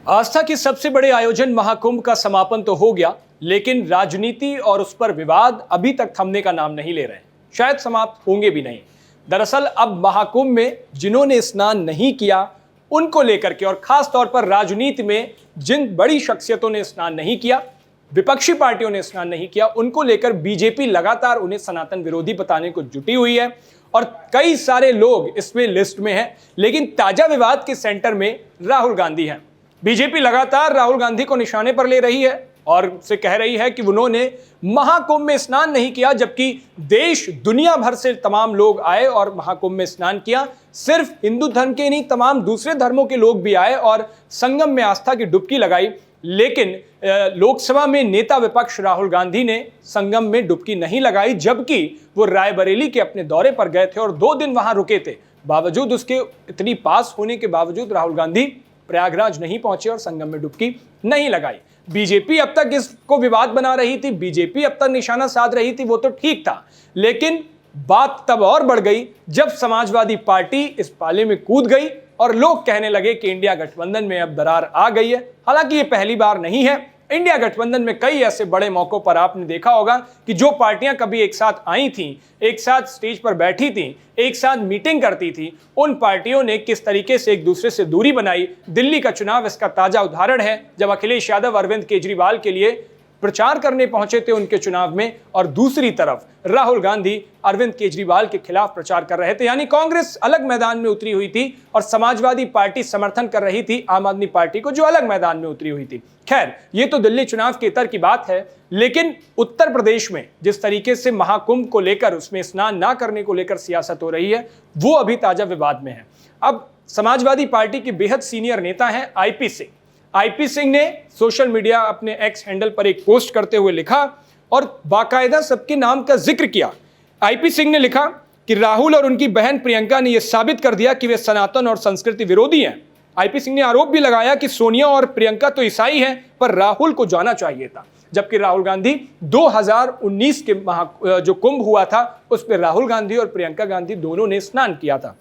आस्था के सबसे बड़े आयोजन महाकुंभ का समापन तो हो गया, लेकिन राजनीति और उस पर विवाद अभी तक थमने का नाम नहीं ले रहे हैं। शायद समाप्त होंगे भी नहीं। दरअसल अब महाकुंभ में जिन्होंने स्नान नहीं किया उनको लेकर के, और खास तौर पर राजनीति में जिन बड़ी शख्सियतों ने स्नान नहीं किया, विपक्षी पार्टियों ने स्नान नहीं किया, उनको लेकर बीजेपी लगातार उन्हें सनातन विरोधी बताने को जुटी हुई है और कई सारे लोग इसमें लिस्ट में हैं। लेकिन ताजा विवाद के सेंटर में राहुल गांधी हैं। बीजेपी लगातार राहुल गांधी को निशाने पर ले रही है और उनसे कह रही है कि उन्होंने महाकुंभ में स्नान नहीं किया, जबकि देश दुनिया भर से तमाम लोग आए और महाकुंभ में स्नान किया। सिर्फ हिंदू धर्म के नहीं, तमाम दूसरे धर्मों के लोग भी आए और संगम में आस्था की डुबकी लगाई। लेकिन लोकसभा में नेता विपक्ष राहुल गांधी ने संगम में डुबकी नहीं लगाई, जबकि वो रायबरेली के अपने दौरे पर गए थे और 2 दिन वहां रुके थे। बावजूद उसके इतनी पास होने के बावजूद राहुल गांधी प्रयागराज नहीं पहुंचे और संगम में डुबकी नहीं लगाई। बीजेपी अब तक इसको विवाद बना रही थी, बीजेपी अब तक निशाना साध रही थी, वो तो ठीक था। लेकिन बात तब और बढ़ गई जब समाजवादी पार्टी इस पाले में कूद गई और लोग कहने लगे कि इंडिया गठबंधन में अब दरार आ गई है। हालांकि ये पहली बार नहीं है। इंडिया गठबंधन में कई ऐसे बड़े मौकों पर आपने देखा होगा कि जो पार्टियां कभी एक साथ आई थीं, एक साथ स्टेज पर बैठी थीं, एक साथ मीटिंग करती थी, उन पार्टियों ने किस तरीके से एक दूसरे से दूरी बनाई। दिल्ली का चुनाव इसका ताजा उदाहरण है, जब अखिलेश यादव अरविंद केजरीवाल के लिए प्रचार करने पहुंचे थे उनके चुनाव में, और दूसरी तरफ राहुल गांधी अरविंद केजरीवाल के खिलाफ प्रचार कर रहे थे। यानी कांग्रेस अलग मैदान में उतरी हुई थी और समाजवादी पार्टी समर्थन कर रही थी आम आदमी पार्टी को, जो अलग मैदान में उतरी हुई थी। खैर, ये तो दिल्ली चुनाव के इतर की बात है, लेकिन उत्तर प्रदेश में जिस तरीके से महाकुंभ को लेकर, उसमें स्नान ना करने को लेकर सियासत हो रही है, वो अभी ताजा विवाद में है। अब समाजवादी पार्टी के बेहद सीनियर नेता हैं आईपी सिंह। आईपी सिंह ने सोशल मीडिया अपने एक्स हैंडल पर एक पोस्ट करते हुए लिखा और बाकायदा सबके नाम का जिक्र किया। आईपी सिंह ने लिखा कि राहुल और उनकी बहन प्रियंका ने यह साबित कर दिया कि वे सनातन और संस्कृति विरोधी हैं। आईपी सिंह ने आरोप भी लगाया कि सोनिया और प्रियंका तो ईसाई हैं, पर राहुल को जाना चाहिए था। जबकि राहुल गांधी 2019 के जो कुंभ हुआ था उस पर राहुल गांधी और प्रियंका गांधी दोनों ने स्नान किया था।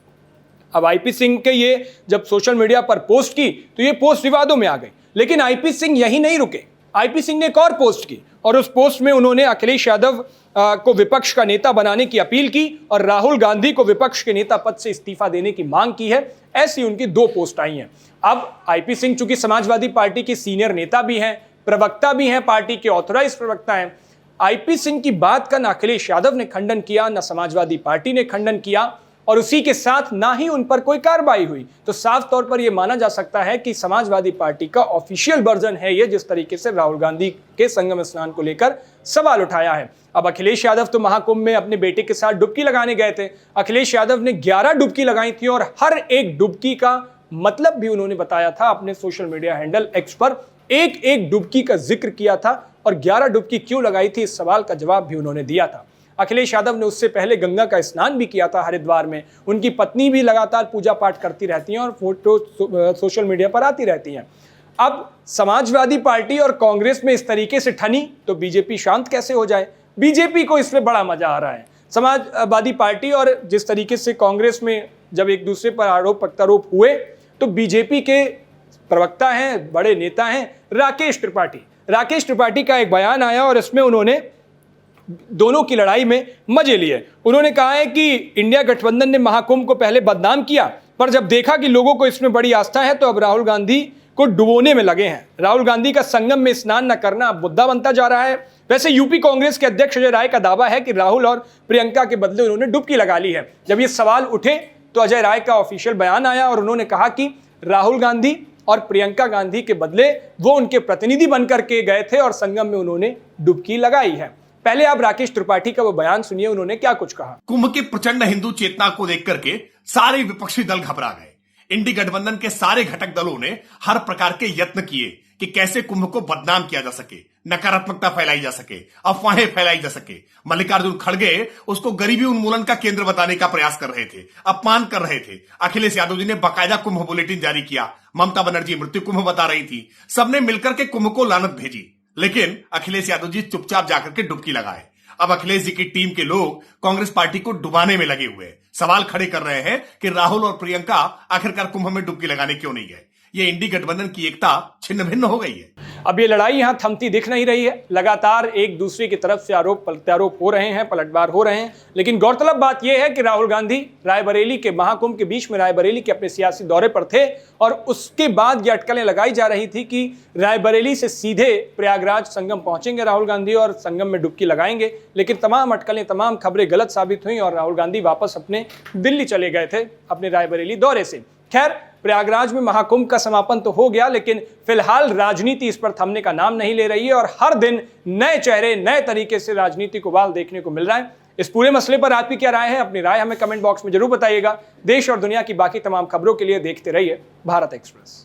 अब आईपी सिंह के ये जब सोशल मीडिया पर पोस्ट की तो ये पोस्ट विवादों में आ गई। लेकिन आईपी सिंह यही नहीं रुके। आईपी सिंह ने एक और पोस्ट की और उस पोस्ट में उन्होंने अखिलेश यादव को विपक्ष का नेता बनाने की अपील की और राहुल गांधी को विपक्ष के नेता पद से इस्तीफा देने की मांग की है। ऐसी उनकी 2 पोस्ट आई हैं। अब आईपी सिंह चूंकि समाजवादी पार्टी के सीनियर नेता भी हैं, प्रवक्ता भी हैं, पार्टी के ऑथराइज्ड प्रवक्ता हैं, आईपी सिंह की बात का न अखिलेश यादव ने खंडन किया, न समाजवादी पार्टी ने खंडन किया और उसी के साथ ना ही उन पर कोई कार्रवाई हुई। तो साफ तौर पर यह माना जा सकता है कि समाजवादी पार्टी का ऑफिशियल वर्जन है ये, जिस तरीके से राहुल गांधी के संगम स्नान को लेकर सवाल उठाया है। अब अखिलेश यादव तो महाकुंभ में अपने बेटे के साथ डुबकी लगाने गए थे। अखिलेश यादव ने 11 डुबकी लगाई थी और हर एक डुबकी का मतलब भी उन्होंने बताया था अपने सोशल मीडिया हैंडल एक्स पर। एक एक डुबकी का जिक्र किया था और 11 डुबकी क्यों लगाई थी, इस सवाल का जवाब भी उन्होंने दिया था। अखिलेश यादव ने उससे पहले गंगा का स्नान भी किया था हरिद्वार में। उनकी पत्नी भी लगातार पूजा पाठ करती रहती हैं और फोटो सोशल मीडिया पर आती रहती हैं। अब समाजवादी पार्टी और कांग्रेस में इस तरीके से ठनी तो बीजेपी शांत कैसे हो जाए? बीजेपी को इसमें बड़ा मजा आ रहा है। समाजवादी पार्टी और जिस तरीके से कांग्रेस में जब एक दूसरे पर आरोप प्रत्यारोप हुए तो बीजेपी के प्रवक्ता हैं, बड़े नेता हैं राकेश त्रिपाठी। राकेश त्रिपाठी का एक बयान आया और इसमें उन्होंने दोनों की लड़ाई में मजे लिए। उन्होंने कहा है कि इंडिया गठबंधन ने महाकुंभ को पहले बदनाम किया, पर जब देखा कि लोगों को इसमें बड़ी आस्था है तो अब राहुल गांधी को डुबोने में लगे हैं। राहुल गांधी का संगम में स्नान न करना अब मुद्दा बनता जा रहा है। वैसे यूपी कांग्रेस के अध्यक्ष अजय राय का दावा है कि राहुल और प्रियंका के बदले उन्होंने डुबकी लगा ली है। जब ये सवाल उठे तो अजय राय का ऑफिशियल बयान आया और उन्होंने कहा कि राहुल गांधी और प्रियंका गांधी के बदले वो उनके प्रतिनिधि बनकर के गए थे और संगम में उन्होंने डुबकी लगाई है। पहले आप राकेश त्रिपाठी का वो बयान सुनिए, उन्होंने क्या कुछ कहा। कुंभ की प्रचंड हिंदू चेतना को देख करके सारे विपक्षी दल घबरा गए। इंडी गठबंधन के सारे घटक दलों ने हर प्रकार के यत्न किए कि कैसे कुंभ को बदनाम किया जा सके, नकारात्मकता फैलाई जा सके, अफवाहें फैलाई जा सके। मल्लिकार्जुन खड़गे उसको गरीबी उन्मूलन का केंद्र बताने का प्रयास कर रहे थे, अपमान कर रहे थे। अखिलेश यादव जी ने बाकायदा कुंभ बुलेटिन जारी किया। ममता बनर्जी मृत्यु कुंभ बता रही थी। सबने मिलकर के कुंभ को लानत भेजी, लेकिन अखिलेश यादव जी चुपचाप जाकर के डुबकी लगाए। अब अखिलेश जी की टीम के लोग कांग्रेस पार्टी को डुबाने में लगे हुए हैं। सवाल खड़े कर रहे हैं कि राहुल और प्रियंका आखिरकार कुंभ में डुबकी लगाने क्यों नहीं गए। ये इंडी गठबंधन की एकता छिन्न भिन्न हो गई है। अब ये लड़ाई यहां थमती दिख नहीं रही है। लगातार एक दूसरे की तरफ से आरोप प्रत्यारोप हो रहे हैं, पलटवार हो रहे हैं। लेकिन गौरतलब बात यह है कि राहुल गांधी रायबरेली के महाकुंभ के बीच में रायबरेली के अपने सियासी दौरे पर थे और उसके बाद ये अटकलें लगाई जा रही थी कि रायबरेली से सीधे प्रयागराज संगम पहुंचेंगे राहुल गांधी और संगम में डुबकी लगाएंगे। लेकिन तमाम अटकलें, तमाम खबरें गलत साबित हुई और राहुल गांधी वापस अपने दिल्ली चले गए थे अपने रायबरेली दौरे से। खैर, प्रयागराज में महाकुंभ का समापन तो हो गया, लेकिन फिलहाल राजनीति इस पर थमने का नाम नहीं ले रही है और हर दिन नए चेहरे, नए तरीके से राजनीति को उबाल देखने को मिल रहा है। इस पूरे मसले पर आपकी क्या राय है? अपनी राय हमें कमेंट बॉक्स में जरूर बताइएगा। देश और दुनिया की बाकी तमाम खबरों के लिए देखते रहिए भारत एक्सप्रेस।